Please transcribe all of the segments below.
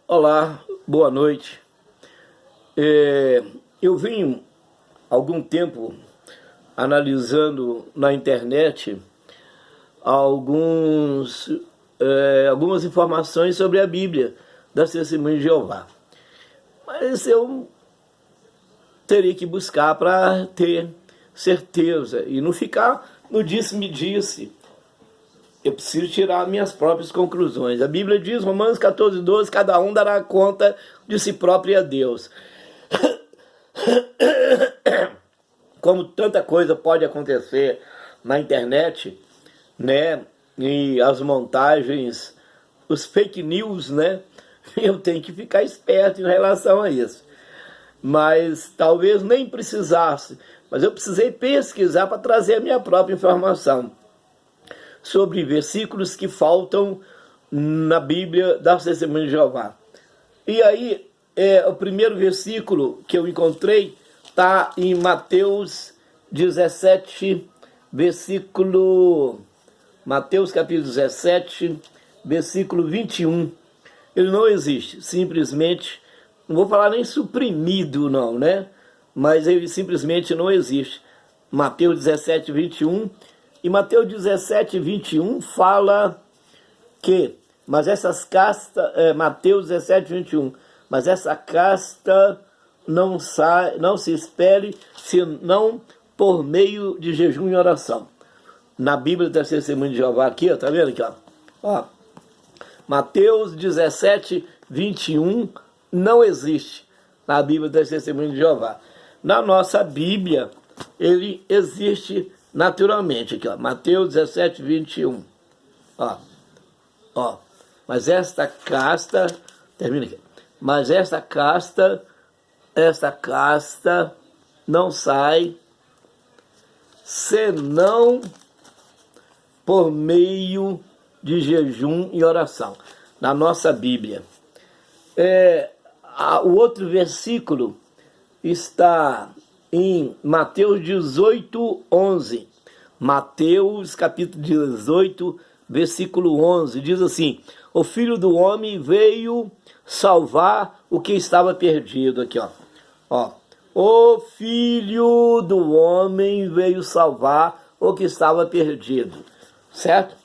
Olá, boa noite. Eu vim há algum tempo analisando na internet algumas informações sobre a Bíblia das Testemunhas de Jeová. Mas eu teria que buscar para ter certeza e não ficar no disse-me-disse. Eu preciso tirar minhas próprias conclusões. A Bíblia diz, Romanos 14:12, cada um dará conta de si próprio a Deus. Como tanta coisa pode acontecer na internet, né? E as montagens, os fake news, né? Eu tenho que ficar esperto em relação a isso. Mas talvez nem precisasse. Mas eu precisei pesquisar para trazer a minha própria informação sobre versículos que faltam na Bíblia das Testemunhas de Jeová. E aí, o primeiro versículo que eu encontrei está em Mateus 17, Mateus capítulo 17, versículo 21. Ele não existe, simplesmente, não vou falar nem suprimido não, né? Mas ele simplesmente não existe. Mateus 17, 21. E Mateus 17, 21 fala que, Mateus 17, 21, mas essa casta não se espere, senão por meio de jejum e oração. Na Bíblia das Testemunhas de Jeová, aqui, ó, tá vendo aqui, ó? Mateus 17, 21 não existe na Bíblia das Testemunhas de Jeová. Na nossa Bíblia, ele existe naturalmente, aqui, ó, Mateus 17, 21. Mas esta casta, termina aqui. Mas esta casta não sai senão por meio de jejum e oração. Na nossa Bíblia. O outro versículo está em Mateus 18, 11. Mateus capítulo 18, versículo 11, diz assim: o Filho do Homem veio salvar o que estava perdido. Aqui, ó. O Filho do Homem veio salvar o que estava perdido. Certo?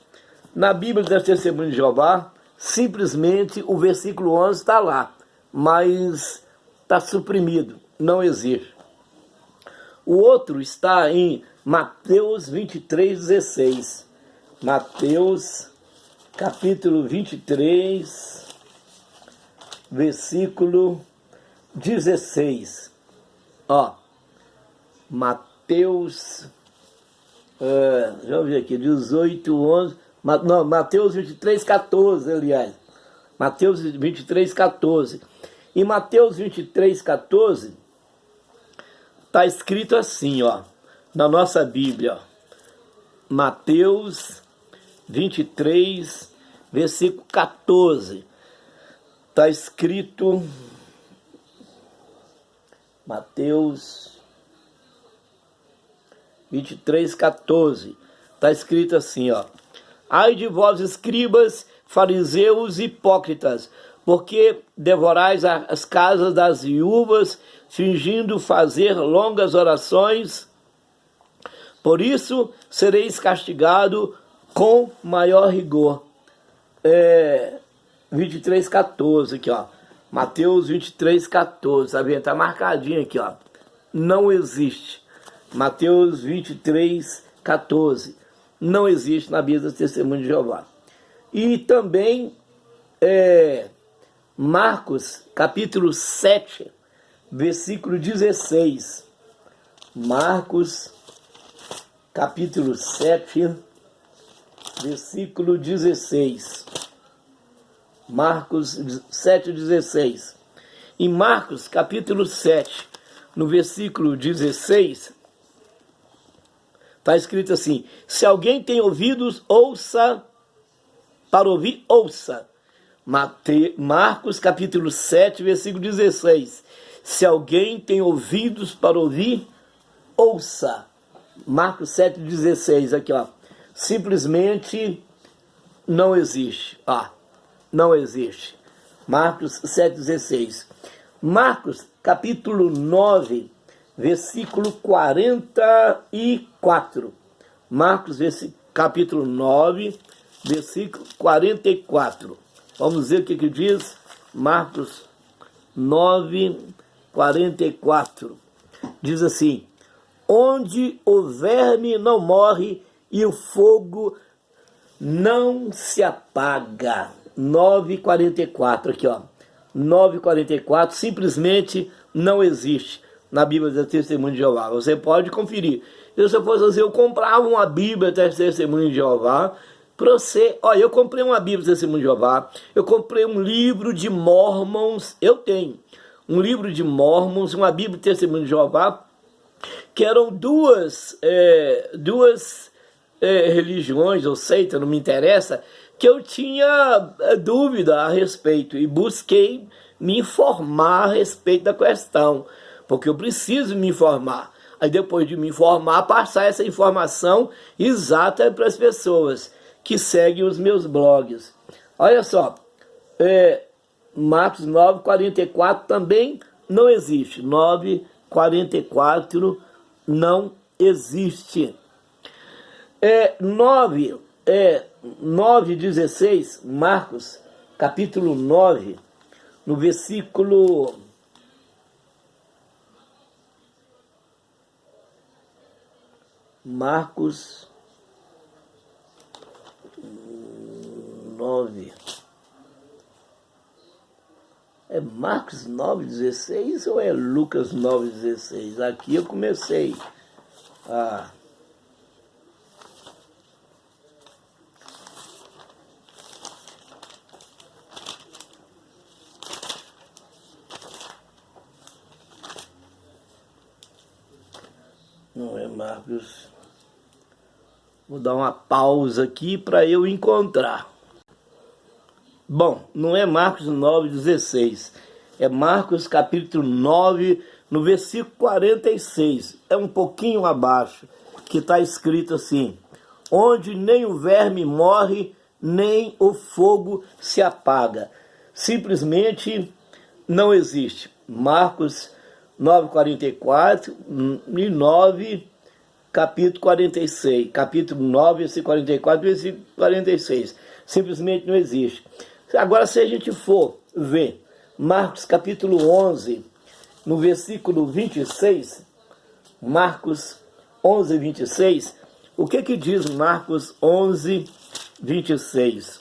Na Bíblia das Testemunhas de Jeová, simplesmente o versículo 11 está lá, mas está suprimido, não existe. O outro está em Mateus 23, 16. Mateus capítulo 23, versículo 16. Mateus, deixa eu ver aqui, 18, 11, Mateus 23, 14, aliás. Mateus 23, 14. Em Mateus 23, 14, está escrito assim, na nossa Bíblia, Mateus 23, versículo 14. Está escrito, Mateus 23, 14. Está escrito assim, ai de vós, escribas, fariseus e hipócritas, porque devorais as casas das viúvas, fingindo fazer longas orações. Por isso sereis castigado com maior rigor. 23, 14 aqui, Mateus 23, 14, tá vendo? Tá marcadinho aqui, Não existe. Mateus 23, 14. Não existe na Bíblia das Testemunhas de Jeová. E também Marcos, capítulo 7, versículo 16. Marcos, capítulo 7, versículo 16. Marcos 7, 16. Em Marcos, capítulo 7, no versículo 16, está escrito assim: se alguém tem ouvidos, ouça. Para ouvir, ouça. Marcos capítulo 7, versículo 16. Se alguém tem ouvidos para ouvir, ouça. Marcos 7, 16, aqui, Simplesmente não existe. Não existe. Marcos 7,16. Marcos, capítulo 9, versículo 44. Marcos, capítulo 9, versículo 44. Vamos ver o que diz Marcos 9, 44. Diz assim: onde o verme não morre e o fogo não se apaga. 9,44 aqui, ó. 9,44 simplesmente não existe na Bíblia da Testemunha de Jeová. Você pode conferir. Se você fosse assim, eu comprava uma Bíblia da Testemunha de Jeová para você. Olha, eu comprei uma Bíblia da Testemunha de Jeová. Eu comprei um livro de Mormons. Eu tenho um livro de Mormons, uma Bíblia de Testemunha de Jeová, que eram duas religiões ou seita, não me interessa, que eu tinha dúvida a respeito e busquei me informar a respeito da questão, porque eu preciso me informar. Aí depois de me informar, passar essa informação exata para as pessoas que seguem os meus blogs. Olha só, Marcos 9,44 também não existe. 9,44 não existe. 9,16, Marcos, capítulo 9, no versículo... Marcos 9. É Marcos 9,16 ou é Lucas 9,16? Aqui eu comecei a... Não é Marcos. Vou dar uma pausa aqui para eu encontrar. Bom, não é Marcos 9,16. É Marcos capítulo 9, no versículo 46. É um pouquinho abaixo, que está escrito assim: onde nem o verme morre, nem o fogo se apaga. Simplesmente não existe. Marcos 9,44 e 9, capítulo 46. Capítulo 9, versículo 44, versículo 46. Simplesmente não existe. Agora, se a gente for ver Marcos capítulo 11, no versículo 26, Marcos 11, 26, o que diz Marcos 11, 26?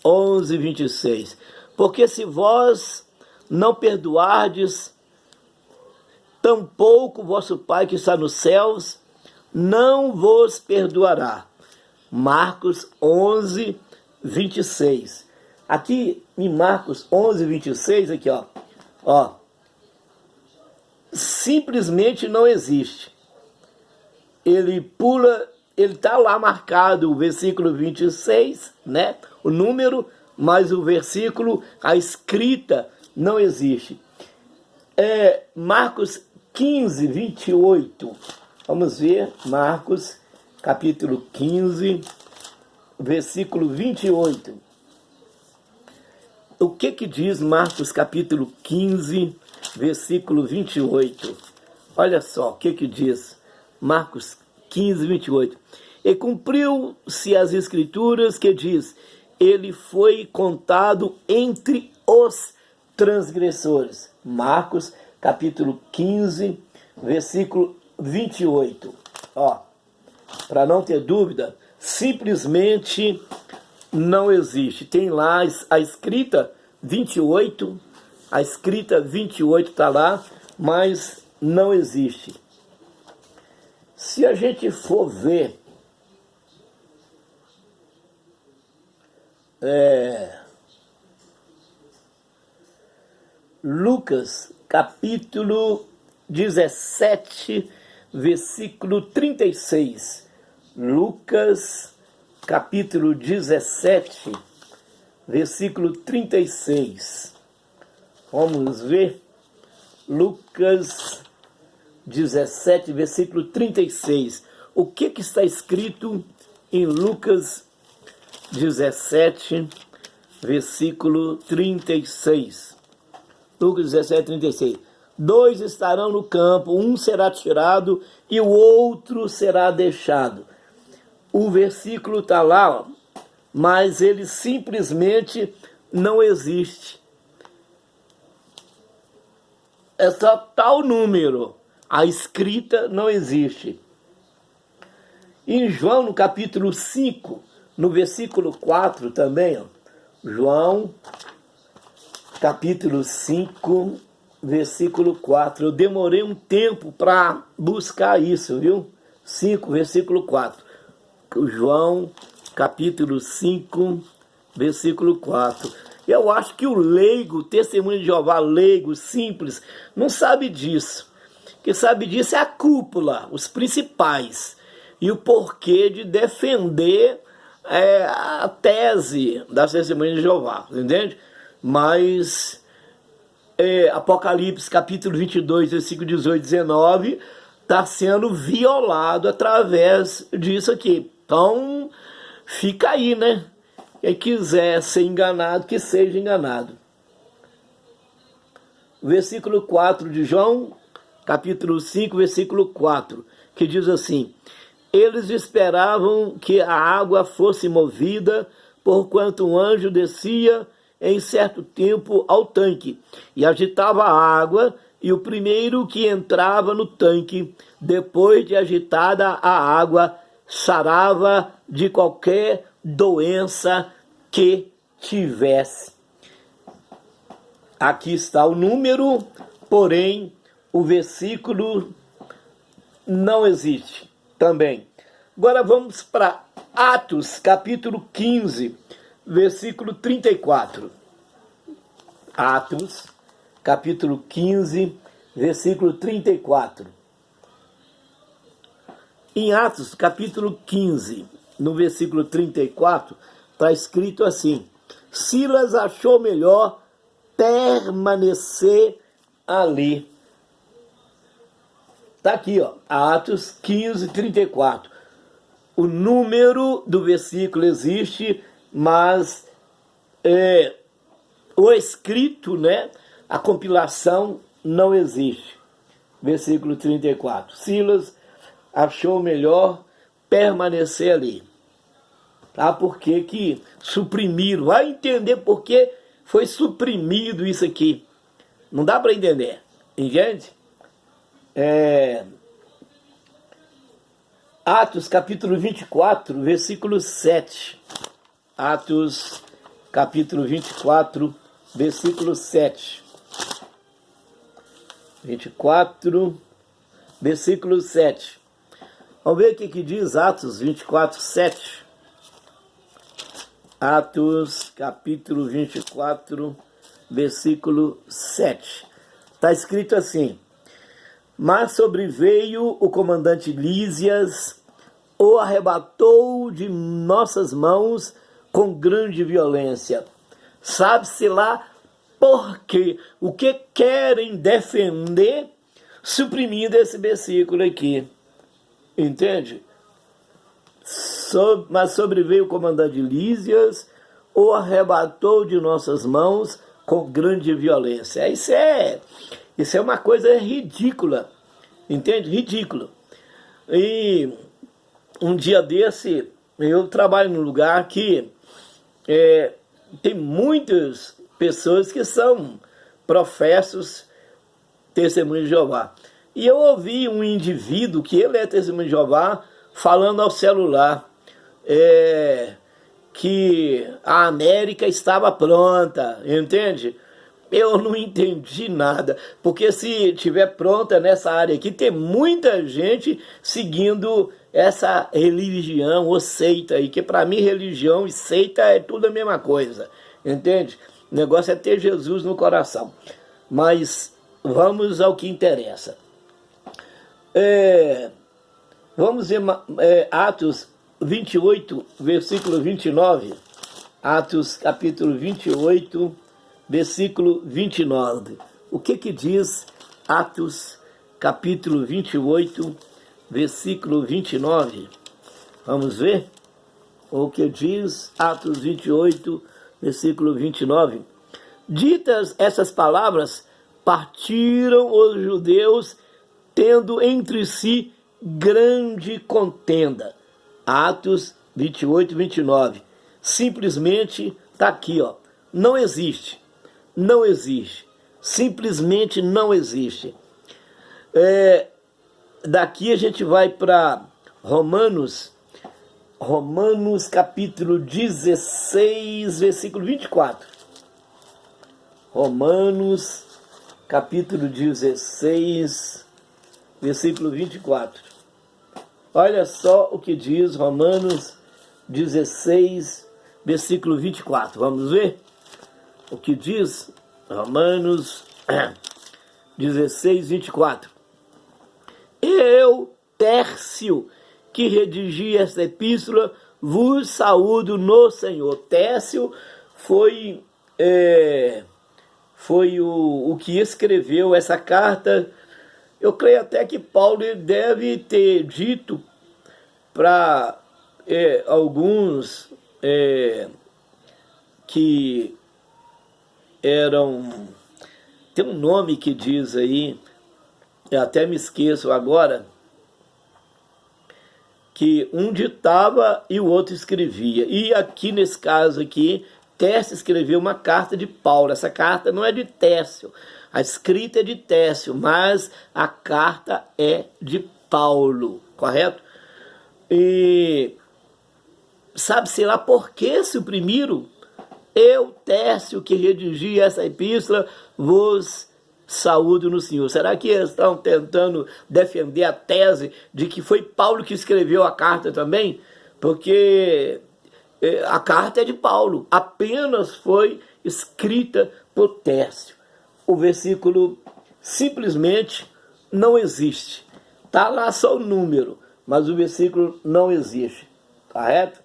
11, 26. Porque se vós não perdoardes, tampouco vosso Pai que está nos céus não vos perdoará. Marcos 11, 26. Aqui em Marcos 11, 26, aqui ó, simplesmente não existe. Ele pula, ele está lá marcado o versículo 26, né? O número, mas o versículo, a escrita não existe. Marcos 15, 28. Vamos ver Marcos capítulo 15, versículo 28. O que diz Marcos capítulo 15, versículo 28? Olha só o que diz Marcos 15, 28. E cumpriu-se as escrituras que diz: ele foi contado entre os transgressores. Marcos capítulo 15, versículo 28. Ó, para não ter dúvida, simplesmente não existe. Tem lá a escrita 28, a escrita 28 está lá, mas não existe. Se a gente for ver Lucas capítulo 17, versículo 36. Lucas capítulo 17, versículo 36. Vamos ver. Lucas 17, versículo 36. O que está escrito em Lucas 17, versículo 36. Lucas 17, 36. 2 estarão no campo, um será tirado e o outro será deixado. O versículo está lá, ó, mas ele simplesmente não existe. É só tal número. A escrita não existe. Em João, no capítulo 5, no versículo 4 também, ó, João, capítulo 5, versículo 4. Eu demorei um tempo para buscar isso, viu? 5, versículo 4. João, capítulo 5, versículo 4. Eu acho que o leigo, testemunho de Jeová, leigo, simples, não sabe disso. O que sabe disso é a cúpula, os principais. E o porquê de defender a tese das testemunhas de Jeová, entende? Mas Apocalipse capítulo 22, versículo 18 e 19, está sendo violado através disso aqui. Então, fica aí, né? Quem quiser ser enganado, que seja enganado. Versículo 4 de João, capítulo 5, versículo 4, que diz assim: eles esperavam que a água fosse movida, porquanto um anjo descia em certo tempo ao tanque e agitava a água, e o primeiro que entrava no tanque, depois de agitada a água, sarava de qualquer doença que tivesse. Aqui está o número, porém o versículo não existe também. Agora vamos para Atos, capítulo 15, versículo 34. Atos, capítulo 15, versículo 34. Em Atos, capítulo 15, no versículo 34, está escrito assim: Silas achou melhor permanecer ali. Está aqui, ó, Atos 15, 34. O número do versículo existe, mas o escrito, né, a compilação não existe. Versículo 34. Silas achou melhor permanecer ali. Tá? Por que suprimiram? Vai entender por que foi suprimido isso aqui. Não dá para entender. Entende? Atos capítulo 24, versículo 7. Atos capítulo 24, versículo 7. 24, versículo 7. Vamos ver o que diz Atos 24, 7. Atos capítulo 24, versículo 7. Está escrito assim: mas sobreveio o comandante Lísias, o arrebatou de nossas mãos com grande violência. Sabe-se lá por quê? O que querem defender suprimindo esse versículo aqui. Entende? Mas sobreveio o comandante Lísias, o arrebatou de nossas mãos com grande violência. Isso é uma coisa ridícula. Entende? Ridículo. E um dia desse, eu trabalho num lugar que tem muitas pessoas que são professos testemunhos de Jeová. E eu ouvi um indivíduo, que ele é testemunho de Jeová, falando ao celular que a América estava pronta, entende? Eu não entendi nada, porque se tiver pronta nessa área aqui, tem muita gente seguindo essa religião ou seita aí, que para mim religião e seita é tudo a mesma coisa, entende? O negócio é ter Jesus no coração. Mas vamos ao que interessa. Vamos ver Atos 28, versículo 29. Atos capítulo 28, versículo 29. O que diz Atos capítulo 28, versículo 29? Vamos ver o que diz Atos 28, versículo 29. Ditas essas palavras, partiram os judeus, tendo entre si grande contenda. Atos 28, 29. Simplesmente está aqui, ó. Não existe. Não existe. Simplesmente não existe. Daqui a gente vai para Romanos capítulo 16, versículo 24. Romanos capítulo 16, versículo 24. Olha só o que diz Romanos 16, versículo 24. Vamos ver o que diz Romanos 16, 24. Eu, Tércio, que redigi esta epístola, vos saúdo no Senhor. Tércio foi o que escreveu essa carta. Eu creio até que Paulo deve ter dito para alguns que eram... Tem um nome que diz aí, eu até me esqueço agora, que um ditava e o outro escrevia. E aqui nesse caso aqui, Tércio escreveu uma carta de Paulo. Essa carta não é de Tércio, a escrita é de Tércio, mas a carta é de Paulo, correto? E sabe-se lá por que suprimiram? Eu, Tércio, que redigi essa epístola, vos saúdo no Senhor. Será que eles estão tentando defender a tese de que foi Paulo que escreveu a carta também? Porque a carta é de Paulo, apenas foi escrita por Tércio. O versículo simplesmente não existe. Está lá só o número, mas o versículo não existe, correto?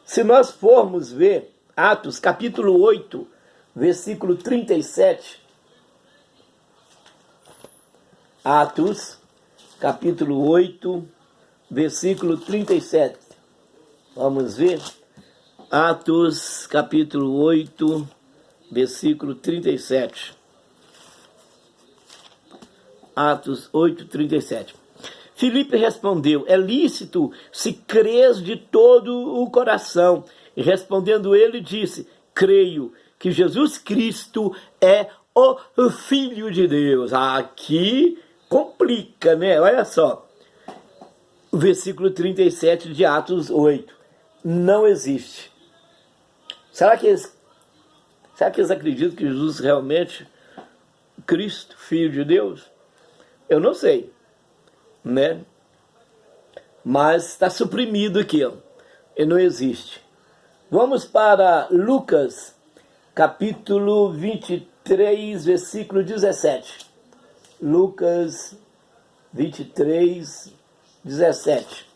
Se nós formos ver Atos capítulo 8, versículo 37, Atos capítulo 8, versículo 37. Vamos ver? Atos capítulo 8, versículo 37. Atos 8, 37. Filipe respondeu: é lícito se crês de todo o coração. E respondendo ele, disse: creio que Jesus Cristo é o Filho de Deus. Aqui complica, né? Olha só. O versículo 37 de Atos 8. Não existe. Será que eles acreditam que Jesus realmente é Cristo, Filho de Deus? Eu não sei, né? Mas está suprimido aqui, ó. E não existe. Vamos para Lucas, capítulo 23, versículo 17. Lucas 23, 17.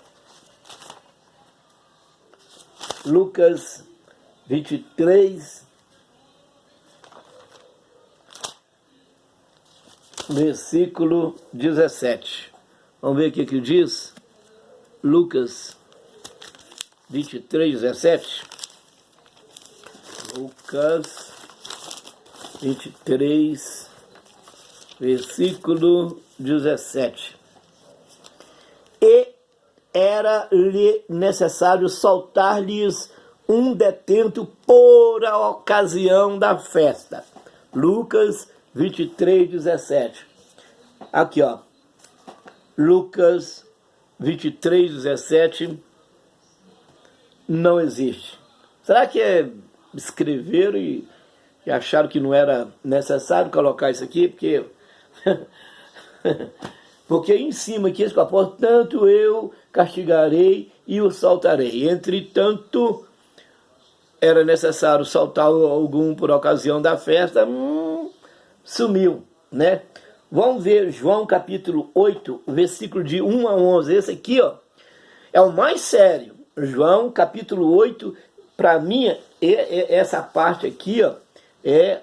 Lucas 23, versículo 17. Vamos ver o que diz? Lucas 23, 17. Lucas 23, versículo 17. E era-lhe necessário soltar-lhes um detento por a ocasião da festa. Lucas 23, 17. Aqui, ó. Lucas 23, 17. Não existe. Será que escreveram e acharam que não era necessário colocar isso aqui? Porque em cima aqui, esse apóstolo, tanto eu castigarei e o soltarei. Entretanto, era necessário soltar algum por ocasião da festa, sumiu, né? Vamos ver João capítulo 8, versículo de 1 a 11. Esse aqui, ó, é o mais sério. João capítulo 8, para mim, essa parte aqui, ó, é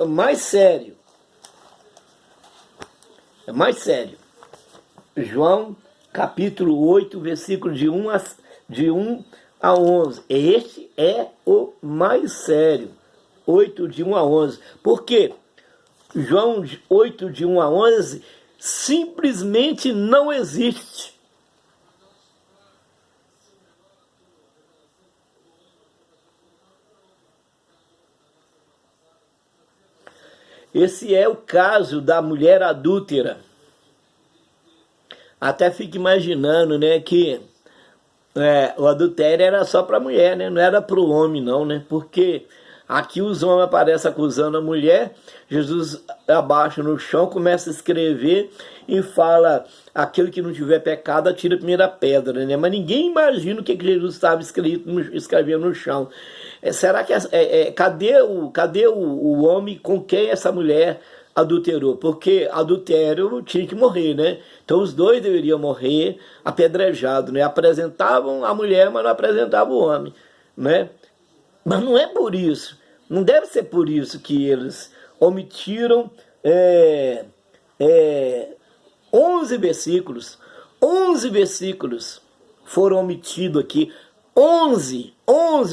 mais sério. É mais sério. João capítulo 8, versículo de 1 a 11. Este é o mais sério. 8 de 1 a 11. Por quê? João 8 de 1 a 11 simplesmente não existe. Esse é o caso da mulher adúltera. Até fico imaginando, né, que o adultério era só para a mulher, né? Não era para o homem, não, né? Porque aqui os homens aparecem acusando a mulher, Jesus abaixa no chão, começa a escrever e fala: aquele que não tiver pecado, atira a primeira pedra, né? Mas ninguém imagina o que Jesus estava escrevendo no chão. Será que cadê o homem com quem essa mulher adulterou? Porque adultério tinha que morrer, né? Então os dois deveriam morrer apedrejados, né? Apresentavam a mulher, mas não apresentavam o homem, né? Mas não é por isso, não deve ser por isso que eles omitiram 11 versículos. 11 versículos foram omitidos aqui. 11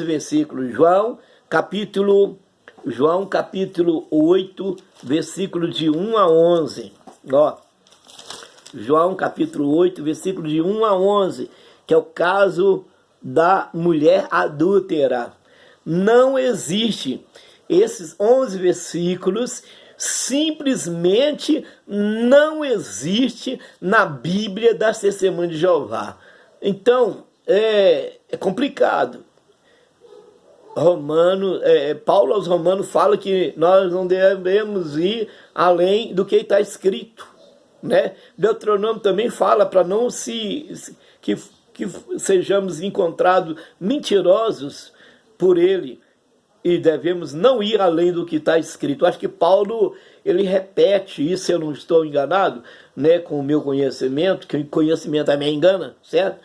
versículos. João capítulo 8, versículo de 1 a 11. Ó, João capítulo 8, versículo de 1 a 11, que é o caso da mulher adúltera. Não existe. Esses 11 versículos simplesmente não existe na Bíblia das Testemunhas de Jeová. Então, é complicado. Paulo aos Romanos fala que nós não devemos ir além do que está escrito, né? Deuteronômio também fala para não que sejamos encontrados mentirosos por ele, e devemos não ir além do que está escrito. Acho que Paulo, ele repete isso, se eu não estou enganado, né, com o meu conhecimento, que o conhecimento também me engana, certo?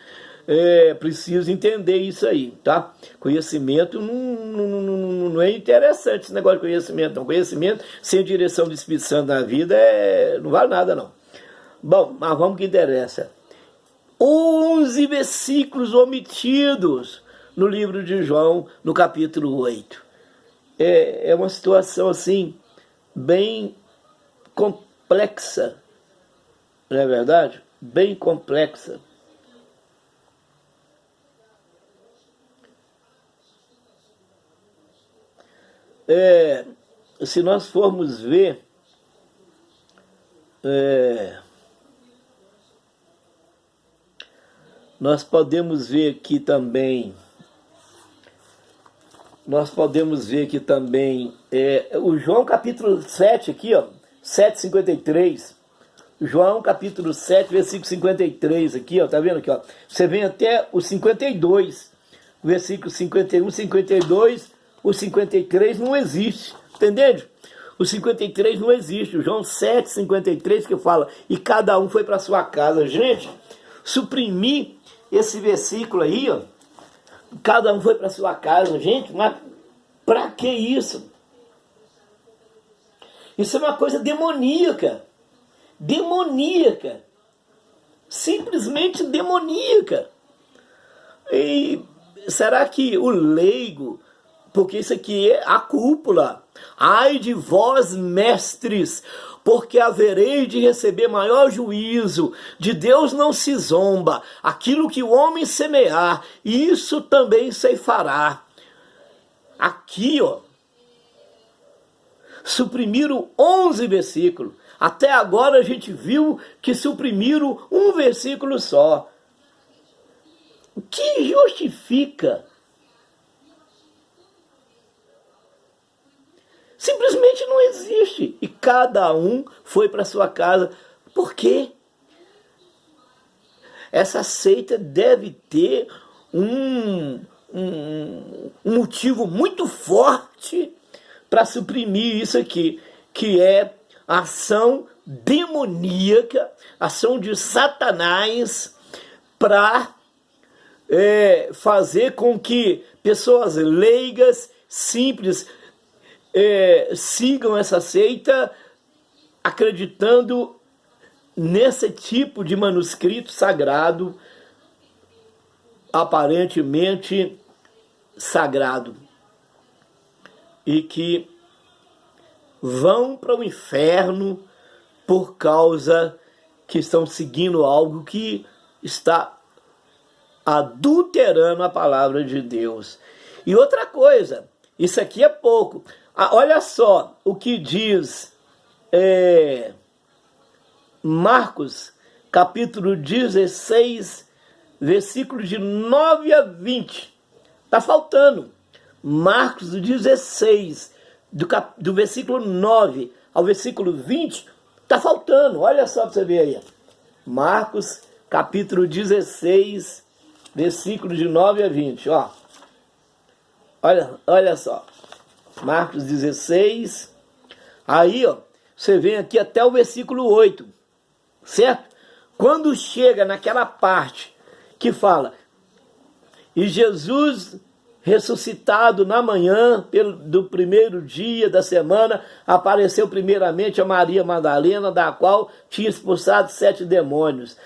Preciso entender isso aí, tá? Conhecimento não é interessante esse negócio de conhecimento, não. Conhecimento sem direção do Espírito Santo na vida não vale nada, não. Bom, mas vamos que interessa. 11 versículos omitidos no livro de João, no capítulo 8. É uma situação assim, bem complexa, não é verdade? Bem complexa. Se nós formos ver, nós podemos ver aqui também, o João capítulo 7 aqui, ó, 7:53, João capítulo 7, versículo 53 aqui, ó, tá vendo aqui, ó, você vem até o 52, versículo 51, 52, o 53 não existe, entendeu? O 53 não existe, o João 7, 53 que fala, e cada um foi para sua casa. Gente, suprimir esse versículo aí, ó, cada um foi para sua casa, gente, mas para que isso? Isso é uma coisa demoníaca, simplesmente demoníaca. E será que o leigo, porque isso aqui é a cúpula, ai de vós, mestres, porque haverei de receber maior juízo. De Deus não se zomba. Aquilo que o homem semear, isso também ceifará. Aqui, ó, suprimiram 11 versículos. Até agora a gente viu que suprimiram um versículo só. O que justifica? Simplesmente não existe. E cada um foi para sua casa. Por quê? Essa seita deve ter um motivo muito forte para suprimir isso aqui, que é a ação demoníaca, ação de Satanás para fazer com que pessoas leigas, simples, sigam essa seita acreditando nesse tipo de manuscrito sagrado, aparentemente sagrado e que vão para o inferno por causa que estão seguindo algo que está adulterando a palavra de Deus. E outra coisa, isso aqui é pouco. Olha só o que diz Marcos, capítulo 16, versículos de 9 a 20. Está faltando. Marcos 16, do versículo 9 ao versículo 20, está faltando. Olha só para você ver aí. Marcos, capítulo 16, versículos de 9 a 20. Ó. Olha só. Marcos 16. Aí, ó, você vem aqui até o versículo 8. Certo? Quando chega naquela parte que fala: e Jesus, ressuscitado na manhã do primeiro dia da semana, apareceu primeiramente a Maria Madalena, da qual tinha expulsado 7 demônios.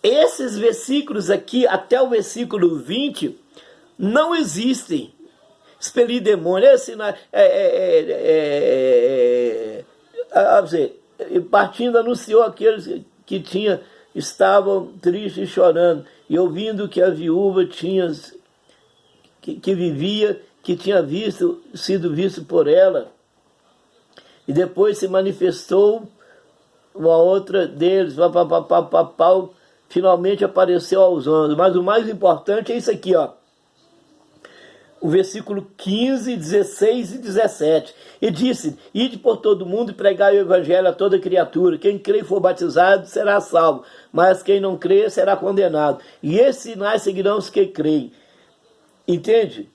Esses versículos aqui, até o versículo 20, não existem. Expelir demônio, partindo anunciou aqueles que estavam tristes e chorando, e ouvindo que a viúva que vivia, que tinha sido visto por ela, e depois se manifestou uma outra deles, finalmente apareceu aos 11. Mas o mais importante é isso aqui, ó. O versículo 15, 16 e 17. E disse: ide por todo mundo e pregai o evangelho a toda criatura. Quem crê e for batizado será salvo, mas quem não crê será condenado. E esses sinais seguirão os que creem. Entende?